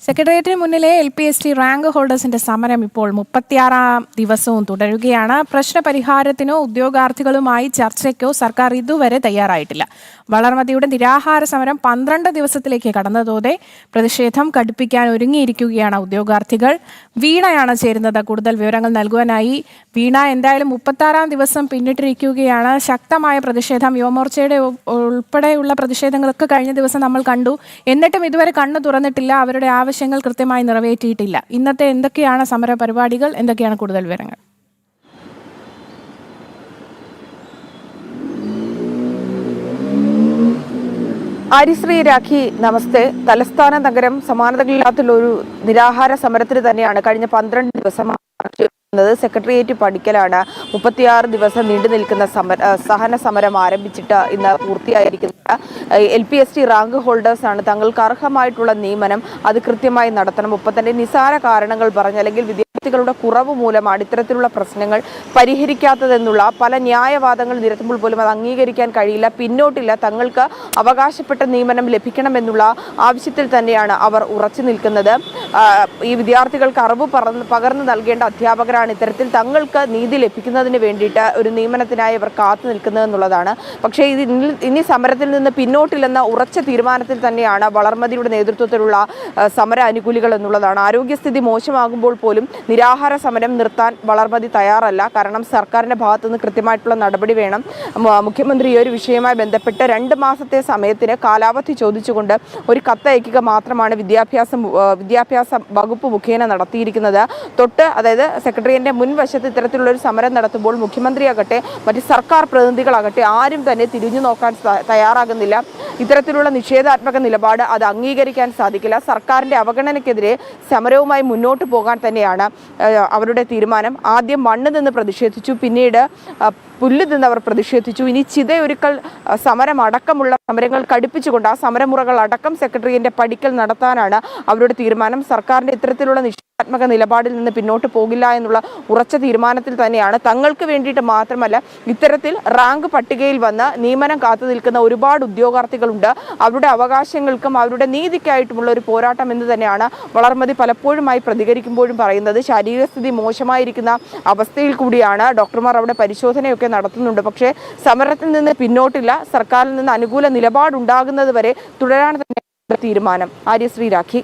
സെക്രട്ടേറിയറ്റിന് മുന്നിലെ LPST rank ഹോൾഡേഴ്സിന്റെ സമരം ഇപ്പോൾ 36-ാം ദിവസവും തുടരുകയാണ്. പ്രശ്നപരിഹാരത്തിനോ ഉദ്യോഗാർത്ഥികളുമായി ചർച്ചയ്ക്കോ സർക്കാർ ഇതുവരെ തയ്യാറായിട്ടില്ല. വളർമതിയുടെ നിരാഹാര സമരം 12 ദിവസത്തിലേക്ക് കടന്നതോടെ പ്രതിഷേധം കടുപ്പിക്കാൻ ഒരുങ്ങിയിരിക്കുകയാണ് ഉദ്യോഗാർത്ഥികൾ. വീണയാണ് ചേരുന്നത് കൂടുതൽ വിവരങ്ങൾ നൽകുവാനായി. വീണ, എന്തായാലും 36-ാം ദിവസം പിന്നിട്ടിരിക്കുകയാണ്. ശക്തമായ പ്രതിഷേധം, യുവമോർച്ചയുടെ ഉൾപ്പെടെയുള്ള പ്രതിഷേധങ്ങളൊക്കെ കഴിഞ്ഞ ദിവസം നമ്മൾ കണ്ടു. എന്നിട്ടും ഇതുവരെ കണ്ണു തുറന്നിട്ടില്ല, അവരുടെ ആവശ്യങ്ങൾ കൃത്യമായി നിറവേറ്റിയിട്ടില്ല. ഇന്നത്തെ എന്തൊക്കെയാണ് സമര പരിപാടികൾ, എന്തൊക്കെയാണ് കൂടുതൽ വിവരങ്ങൾ? ആര്യശ്രീ, രാഖി, നമസ്തേ. തലസ്ഥാന നഗരം സമാനതകളില്ലാത്തൊരു നിരാഹാര സമരത്തിന് തന്നെയാണ് കഴിഞ്ഞ 12 ദിവസം സെക്രട്ടേറിയറ്റ് പടിക്കലാണ് 36 ദിവസം നീണ്ടു നിൽക്കുന്ന സഹന സമരം ആരംഭിച്ചിട്ട് ഇന്ന് പൂർത്തിയായിരിക്കുന്നത്. LPST റാങ്ക് ഹോൾഡേഴ്സാണ് തങ്ങൾക്ക് അർഹമായിട്ടുള്ള നിയമനം അത് കൃത്യമായി നടത്തണം. ഒപ്പം തന്നെ നിസാര കാരണങ്ങൾ പറഞ്ഞ് അല്ലെങ്കിൽ വിദ്യാർത്ഥികളുടെ കുറവ് മൂലമാണ് ഇത്തരത്തിലുള്ള പ്രശ്നങ്ങൾ പരിഹരിക്കാത്തതെന്നുള്ള പല ന്യായവാദങ്ങൾ നിരത്തുമ്പോൾ പോലും അത് അംഗീകരിക്കാൻ കഴിയില്ല, പിന്നോട്ടില്ല. തങ്ങൾക്ക് അവകാശപ്പെട്ട നിയമനം ലഭിക്കണമെന്നുള്ള ആവശ്യത്തിൽ തന്നെയാണ് അവർ ഉറച്ചു നിൽക്കുന്നത്. ഈ വിദ്യാർത്ഥികൾക്ക് അറിവ് പകർന്നു നൽകേണ്ട അധ്യാപകരാണ് ഇത്തരത്തിൽ തങ്ങൾക്ക് നീതി ലഭിക്കുന്നതിന് വേണ്ടിയിട്ട് ഒരു നിയമനത്തിനായി അവർ കാത്തു നിൽക്കുന്നതെന്നുള്ളതാണ്. പക്ഷേ ഇനി സമരത്തിൽ നിന്ന് പിന്നോട്ടില്ലെന്ന ഉറച്ച തീരുമാനത്തിൽ തന്നെയാണ് വളർമതിയുടെ നേതൃത്വത്തിലുള്ള സമര അനുകൂലികൾ എന്നുള്ളതാണ്. ആരോഗ്യസ്ഥിതി മോശമാകുമ്പോൾ പോലും നിരാഹാര സമരം നിർത്താൻ വളർമതി തയ്യാറല്ല. കാരണം സർക്കാരിന്റെ ഭാഗത്തുനിന്ന് കൃത്യമായിട്ടുള്ള നടപടി വേണം. മുഖ്യമന്ത്രി ഈ ഒരു വിഷയവുമായി ബന്ധപ്പെട്ട് 2 മാസത്തെ സമയത്തിന് കാലാവധി ചോദിച്ചുകൊണ്ട് ഒരു കത്തയക്കുക മാത്രമാണ് വിദ്യാഭ്യാസ വകുപ്പ് മുഖേന നടത്തിയിരിക്കുന്നത്. അതായത് സെക്രട്ടറിയുടെ മുൻവശത്ത് ഇത്തരത്തിലുള്ളൊരു സമരം നടത്തുമ്പോൾ മുഖ്യമന്ത്രിയാകട്ടെ മറ്റ് സർക്കാർ പ്രതിനിധികളാകട്ടെ ആരും തന്നെ തിരിഞ്ഞു നോക്കാൻ തയ്യാറാകുന്നില്ല. ഇത്തരത്തിലുള്ള നിഷേധാത്മക നിലപാട് അത് അംഗീകരിക്കാൻ സാധിക്കില്ല. സർക്കാരിന്റെ അവഗണനയ്ക്കെതിരെ സമരവുമായി മുന്നോട്ട് പോകാൻ തന്നെയാണ് അവരുടെ തീരുമാനം. ആദ്യം മണ്ണ് നിന്ന് പ്രതിഷേധിച്ചു, പിന്നീട് പുല്ല് നിന്നവർ പ്രതിഷേധിച്ചു. ഇനി ചിതയൊരുക്കൽ സമരം അടക്കമുള്ള സമരങ്ങൾ കടുപ്പിച്ചുകൊണ്ട് ആ സമരമുറകൾ അടക്കം സെക്രട്ടറിയുടെ പടിക്കൽ നടത്താനാണ് അവരുടെ തീരുമാനം. സർക്കാരിന്റെ ഇത്തരത്തിലുള്ള നിഷേധാത്മക നിലപാടിൽ നിന്ന് പിന്നോട്ട് പോകില്ല എന്നുള്ള ഉറച്ച തീരുമാനത്തിൽ തന്നെയാണ്. തങ്ങൾക്ക് വേണ്ടിയിട്ട് മാത്രമല്ല, ഇത്തരത്തിൽ റാങ്ക് പട്ടികയിൽ വന്ന് നിയമനം കാത്തു നിൽക്കുന്ന ഒരുപാട് ഉദ്യോഗാർത്ഥികളുണ്ട്. അവരുടെ അവകാശങ്ങൾക്കും അവരുടെ നീതിക്കായിട്ടുമുള്ള ഒരു പോരാട്ടം എന്ന് തന്നെയാണ് വളർമതി പലപ്പോഴുമായി പ്രതികരിക്കുമ്പോഴും പറയുന്നത്. ശാരീരികസ്ഥിതി മോശമായിരിക്കുന്ന അവസ്ഥയിൽ കൂടിയാണ് ഡോക്ടർമാർ അവിടെ പരിശോധനയൊക്കെ നടത്തുന്നുണ്ട്. പക്ഷേ സമരത്തിൽ നിന്ന് പിന്നോട്ടില്ല. സർക്കാരിൽ നിന്ന് അനുകൂല നിലപാടുണ്ടാകുന്നത് വരെ തുടരാൻ തന്നെ തീരുമാനം. ആര്യശ്രീ, രാഖി.